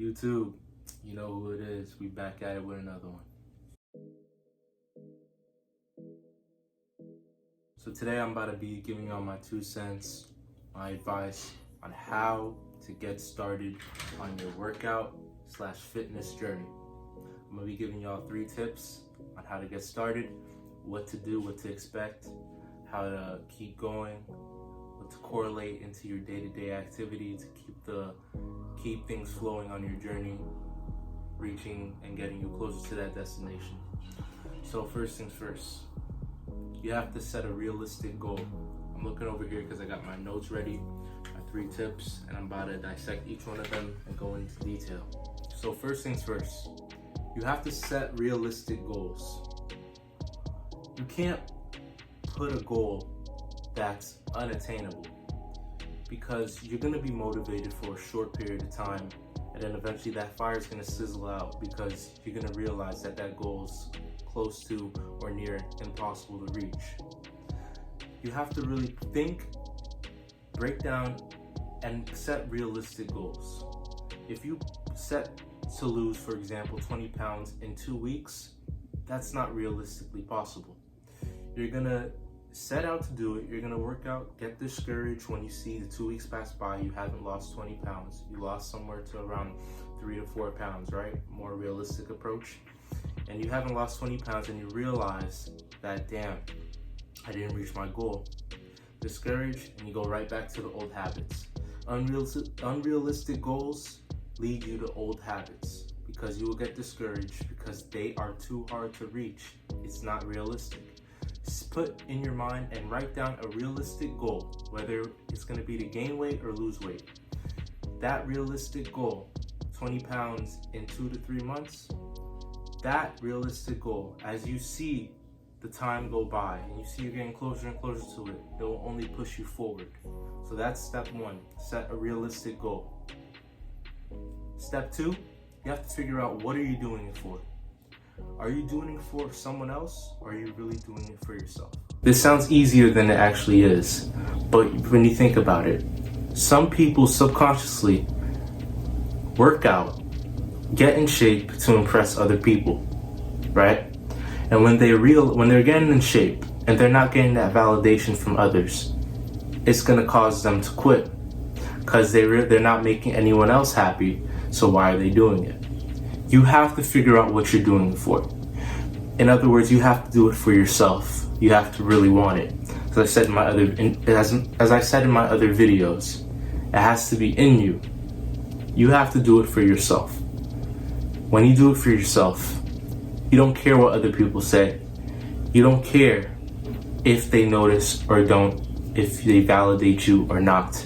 YouTube, you know who it is. We back at it with another one. So today I'm about to be giving y'all my 2 cents, my advice on how to get started on your workout/fitness journey. I'm gonna be giving y'all 3 tips on how to get started, what to do, what to expect, how to keep going, what to correlate into your day-to-day activity to keep things flowing on your journey, reaching and getting you closer to that destination. So first things first, you have to set a realistic goal. I'm looking over here because I got my notes ready, my 3 tips, and I'm about to dissect each one of them and go into detail. So first things first, you have to set realistic goals. You can't put a goal that's unattainable, because you're going to be motivated for a short period of time, and then eventually that fire is going to sizzle out because you're going to realize that that goal is close to or near impossible to reach. You have to really think, break down, and set realistic goals. If you set to lose, for example, 20 pounds in 2 weeks, that's not realistically possible. You're going to set out to do it, you're gonna work out, get discouraged when you see the 2 weeks pass by, you haven't lost 20 pounds. You lost somewhere to around 3 to 4 pounds, right? More realistic approach. And you haven't lost 20 pounds and you realize that, damn, I didn't reach my goal. Discouraged, and you go right back to the old habits. Unrealistic goals lead you to old habits because you will get discouraged because they are too hard to reach. It's not realistic. Put in your mind and write down a realistic goal, whether it's going to be to gain weight or lose weight. That realistic goal, 20 pounds in 2 to 3 months, that realistic goal, as you see the time go by and you see you're getting closer and closer to it, it will only push you forward. So that's step 1, set a realistic goal. Step 2, you have to figure out, what are you doing it for? Are you doing it for someone else, or are you really doing it for yourself? This sounds easier than it actually is, but when you think about it, some people subconsciously work out, get in shape to impress other people, right? And when they're getting in shape and they're not getting that validation from others, it's gonna cause them to quit because they're not making anyone else happy. So why are they doing it? You have to figure out what you're doing it for. In other words, you have to do it for yourself. You have to really want it. As I said in my other videos, it has to be in you. You have to do it for yourself. When you do it for yourself, you don't care what other people say. You don't care if they notice or don't, if they validate you or not.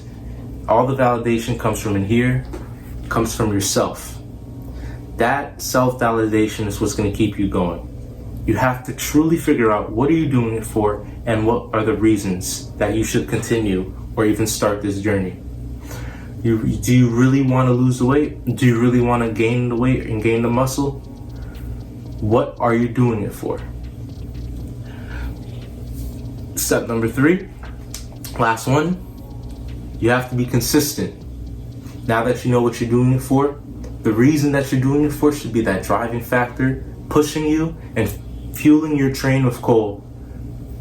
All the validation comes from in here, comes from yourself. That self-validation is what's going to keep you going. You have to truly figure out, what are you doing it for, and what are the reasons that you should continue or even start this journey. Do you really want to lose the weight? Do you really want to gain the weight and gain the muscle? What are you doing it for? Step number 3, last one, you have to be consistent. Now that you know what you're doing it for, the reason that you're doing it for should be that driving factor, pushing you and fueling your train with coal,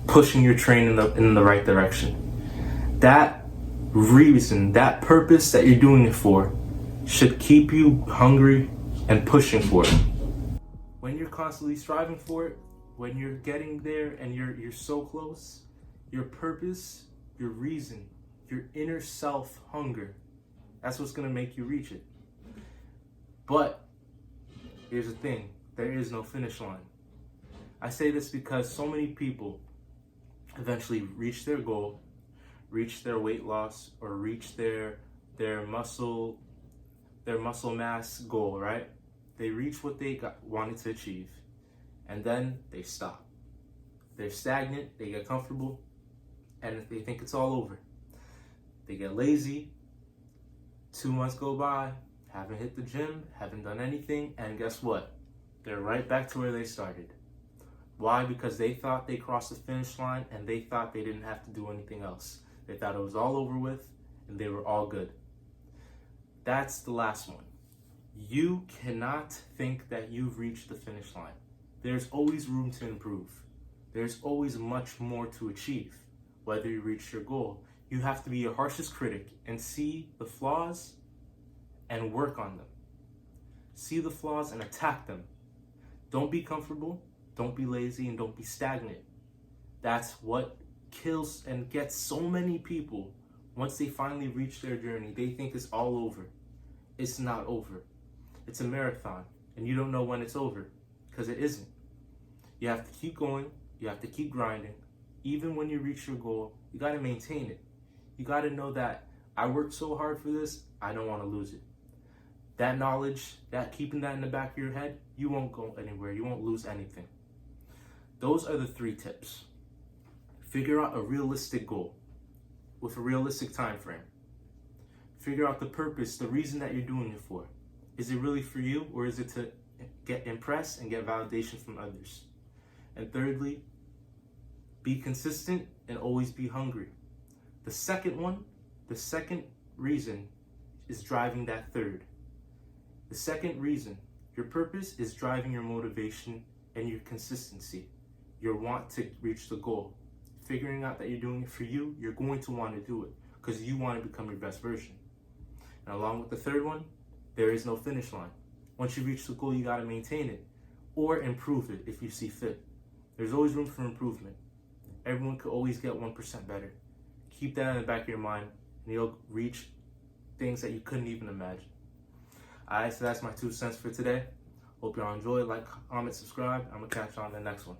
pushing your train in the right direction. That reason, that purpose that you're doing it for should keep you hungry and pushing for it. When you're constantly striving for it, when you're getting there and you're so close, your purpose, your reason, your inner self hunger, that's what's going to make you reach it. But here's the thing, there is no finish line. I say this because so many people eventually reach their goal, reach their weight loss, or reach their muscle mass goal, right? They reach what they wanted to achieve, and then they stop. They're stagnant, they get comfortable, and they think it's all over. They get lazy, 2 months go by, haven't hit the gym, haven't done anything, and guess what? They're right back to where they started. Why? Because they thought they crossed the finish line and they thought they didn't have to do anything else. They thought it was all over with and they were all good. That's the last one. You cannot think that you've reached the finish line. There's always room to improve. There's always much more to achieve. Whether you reach your goal, you have to be your harshest critic and see the flaws and work on them. See the flaws and attack them. Don't be comfortable, don't be lazy, and don't be stagnant. That's what kills and gets so many people. Once they finally reach their journey, they think it's all over. It's not over. It's a marathon, and you don't know when it's over, because it isn't. You have to keep going, you have to keep grinding. Even when you reach your goal, you got to maintain it. You got to know that I worked so hard for this, I don't want to lose it. That knowledge, that keeping that in the back of your head, you won't go anywhere. You won't lose anything. Those are the 3 tips. Figure out a realistic goal with a realistic time frame. Figure out the purpose, the reason that you're doing it for. Is it really for you, or is it to get impressed and get validation from others? And thirdly, be consistent and always be hungry. The second reason is driving that third. The second reason, your purpose, is driving your motivation and your consistency, your want to reach the goal. Figuring out that you're doing it for you, you're going to want to do it because you want to become your best version. And along with the third one, there is no finish line. Once you reach the goal, you got to maintain it or improve it if you see fit. There's always room for improvement. Everyone could always get 1% better. Keep that in the back of your mind, and you'll reach things that you couldn't even imagine. Alright, so that's my 2 cents for today. Hope y'all enjoy. Like, comment, subscribe. I'm going to catch you on the next one.